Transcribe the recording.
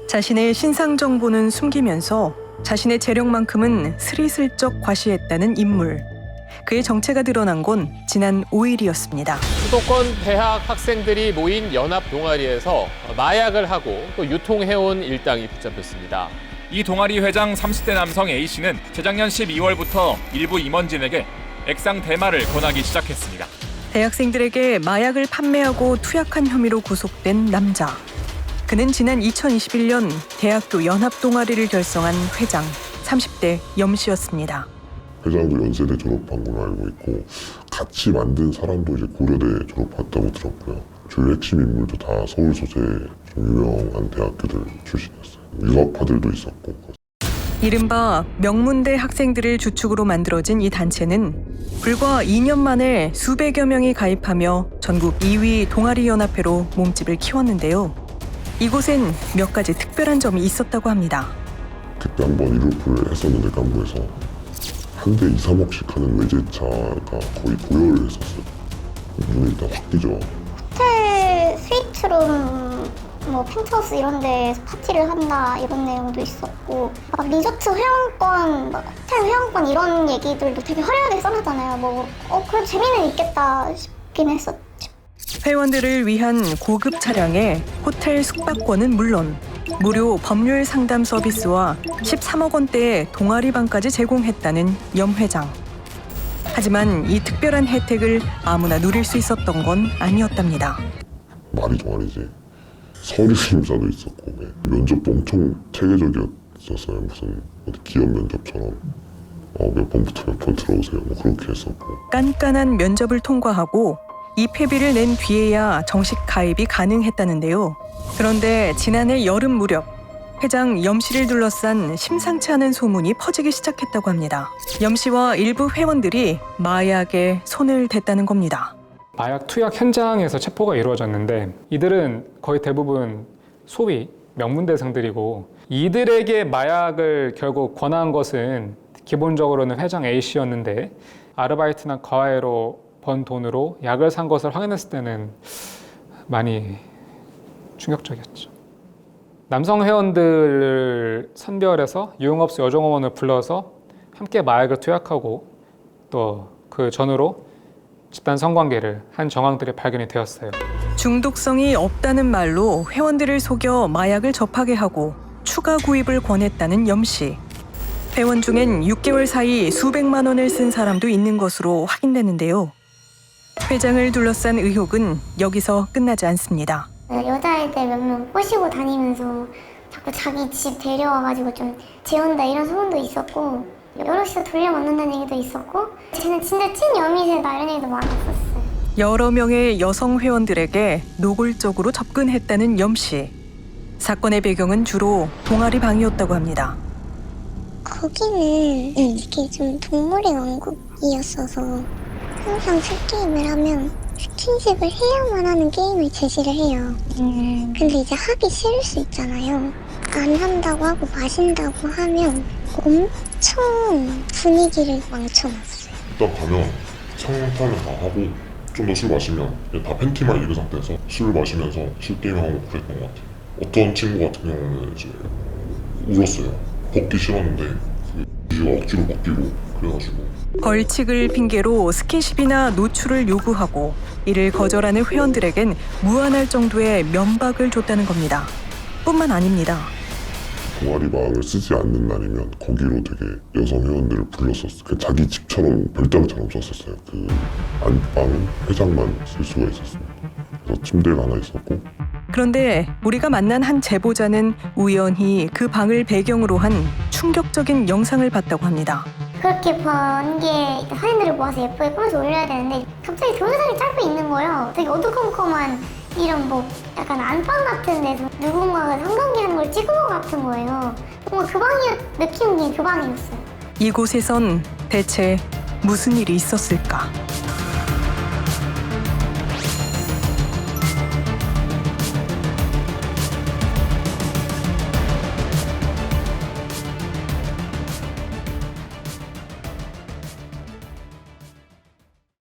자신의 신상 정보는 숨기면서 자신의 재력만큼은 스리슬쩍 과시했다는 인물. 그의 정체가 드러난 건 지난 5일이었습니다. 수도권 대학 학생들이 모인 연합 동아리에서 마약을 하고 또 유통해온 일당이 붙잡혔습니다. 이 동아리 회장 30대 남성 A씨는 재작년 12월부터 일부 임원진에게 액상 대마를 권하기 시작했습니다. 대학생들에게 마약을 판매하고 투약한 혐의로 구속된 남자. 그는 지난 2021년 대학교 연합 동아리를 결성한 회장 30대 염씨였습니다. 회장도 연세대 졸업한 걸로 알고 있고 같이 만든 사람도 이제 고려대 졸업했다고 들었고요. 주요 핵심 인물도 다 서울 소재 좀 유명한 대학교들 출신이었어요. 유학파들도 있었고. 이른바 명문대 학생들을 주축으로 만들어진 이 단체는 불과 2년 만에 수백여 명이 가입하며 전국 2위 동아리연합회로 몸집을 키웠는데요. 이곳엔 몇 가지 특별한 점이 있었다고 합니다. 그때 한번 이루프를 했었는데 깐부에서 한 대 2, 3억씩 하는 외제차가 거의 보여를 했었어요. 눈이 일단 확 띄죠. 호텔 스위트룸, 펜트하우스 이런 데서 파티를 한다 이런 내용도 있었고 막 리조트 회원권, 막 호텔 회원권 이런 얘기들도 되게 화려하게 써놨잖아요. 그래도 재미는 있겠다 싶긴 했었죠. 회원들을 위한 고급 차량에 호텔 숙박권은 물론 무료 법률 상담 서비스와 13억 원대의 동아리방까지 제공했다는 염 회장. 하지만 이 특별한 혜택을 아무나 누릴 수 있었던 건 아니었답니다. 말이 동아리지. 서류 심사도 있었고 면접도 엄청 체계적이었었어요. 무슨 어디 기업 면접처럼 몇 번부터 몇 번 들어오세요. 그렇게 했었고. 깐깐한 면접을 통과하고 입회비를 낸 뒤에야 정식 가입이 가능했다는데요. 그런데 지난해 여름 무렵 회장 염 씨를 둘러싼 심상치 않은 소문이 퍼지기 시작했다고 합니다. 염 씨와 일부 회원들이 마약에 손을 댔다는 겁니다. 마약 투약 현장에서 체포가 이루어졌는데 이들은 거의 대부분 소위 명문대생들이고 이들에게 마약을 결국 권한 것은 기본적으로는 회장 A씨였는데 아르바이트나 과외로 번 돈으로 약을 산 것을 확인했을 때는 많이 충격적이었죠. 남성 회원들을 선별해서 유흥업소 여종업원을 불러서 함께 마약을 투약하고 또 그 전후로 집단 성관계를 한 정황들이 발견이 되었어요. 중독성이 없다는 말로 회원들을 속여 마약을 접하게 하고 추가 구입을 권했다는 염 씨. 회원 중엔 6개월 사이 수백만 원을 쓴 사람도 있는 것으로 확인되는데요. 회장을 둘러싼 의혹은 여기서 끝나지 않습니다. 여자애들 몇 명 꼬시고 다니면서 자꾸 자기 집 데려와가지고 좀 재운다 이런 소문도 있었고 여럿이서 돌려막는다는 얘기도 있었고 쟤는 진짜 찐 여미새다 이런 얘기도 많았었어요. 여러 명의 여성 회원들에게 노골적으로 접근했다는 염 씨. 사건의 배경은 주로 동아리 방이었다고 합니다. 거기는 이게 좀 동물의 왕국이었어서 항상 술게임을 하면 스킨십을 해야만 하는 게임을 제시를 해요. 근데 이제 하기 싫을 수 있잖아요. 안 한다고 하고 마신다고 하면 엄청 분위기를 망쳐놨어요. 일단 가면 상판을 다 하고 좀 더 술 마시면 다 팬티만 입은 상태에서 술 마시면서 술 게임하고 그랬던 것 같아요. 어떤 친구 같은 경우는 이제 울었어요. 벗기 싫었는데 억지로 벗기고 그래가지고. 벌칙을 핑계로 스킨십이나 노출을 요구하고 이를 거절하는 회원들에겐 무한할 정도의 면박을 줬다는 겁니다. 뿐만 아닙니다. 동아리방을 쓰지 않는 날이면 거기로 되게 여성 회원들을 불렀었어요. 그냥 자기 집처럼 별장처럼 썼었어요. 그 안방은 회장만 쓸 수가 있었습니다. 그래서 침대가 하나 있었고. 그런데 우리가 만난 한 제보자는 우연히 그 방을 배경으로 한 충격적인 영상을 봤다고 합니다. 그렇게 번 게 사진들을 모아서 예쁘게 꾸며서 올려야 되는데 갑자기 동영상이 짧게 있는 거예요. 되게 어두컴컴한 이런 약간 안방 같은 데서 누군가가 성관계 하는 걸 찍은 것 같은 거예요. 뭔가 그 방이 느낌이 그 방이었어요. 이곳에선 대체 무슨 일이 있었을까?